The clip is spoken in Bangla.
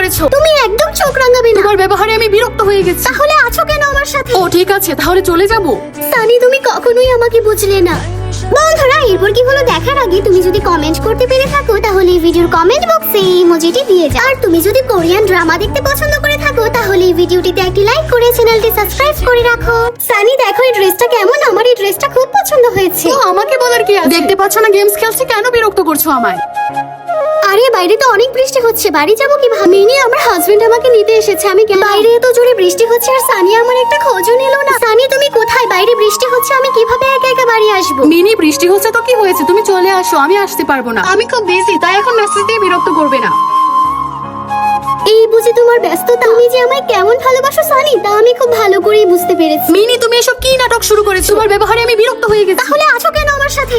করেছো। তুমি একদম চোখ রাঙাবে না। তোমার ব্যবহারে আমি বিরক্ত হয়ে গেছি। তাহলে আছো কেন আমার সাথে? ও ঠিক আছে, তাহলে চলে যাবো। সানি, তুমি কখনোই আমাকে বুঝলে না। বন্ধুরা, এরপর কি হলো দেখার আগে তুমি যদি কমেন্ট করতে পেরে থাকো তাহলে এই ভিডিওর কমেন্ট বক্সে এই ইমোজিটি দিয়ে যাও। আর তুমি যদি কোরিয়ান ড্রামা দেখতে পছন্দ করে থাকো তাহলে এই ভিডিওটিতে একটি লাইক করে চ্যানেলটি সাবস্ক্রাইব করে রাখো। সানি, দেখো এই ড্রেসটা কেমন? আমার এই ড্রেসটা খুব পছন্দ হয়েছে। তো আমাকে বলার কি আছে? দেখতে পাচ্ছ না গেমস খেলছি, কেন বিরক্ত করছো আমায়? আরে বাইরে তো অনেক বৃষ্টি হচ্ছে, বাড়ি যাবো কিভাবে? মিনি, আমার হাজবেন্ড আমাকে নিতে এসেছে, আমি বাইরে এত জোরে বৃষ্টি হচ্ছে আর সানি আমার একটা খোঁজও নিল না। সানি, তুমি কোথায়? বাইরে বৃষ্টি হচ্ছে, আমি কিভাবে একা একা বাড়ি আসবো? মিনি, বৃষ্টি হচ্ছে তো কি হয়েছে, তুমি চলে আসো। আমি আসতে পারবো না, আমি খুব বিজি, তাই এখন মেসেজ দিয়ে বিরক্ত করবে না। এই বুঝি তোমার ব্যস্ততা। তুমি যে আমায় কেমন ভালোবাসো সানি, তা আমি খুব ভালো করেই বুঝতে পেরেছি। মিনি, তুমি এসব কি নাটক শুরু করেছো? তোমার ব্যবহারে আমি বিরক্ত হয়ে গেছি। তাহলে আছো কেন আমার সাথে?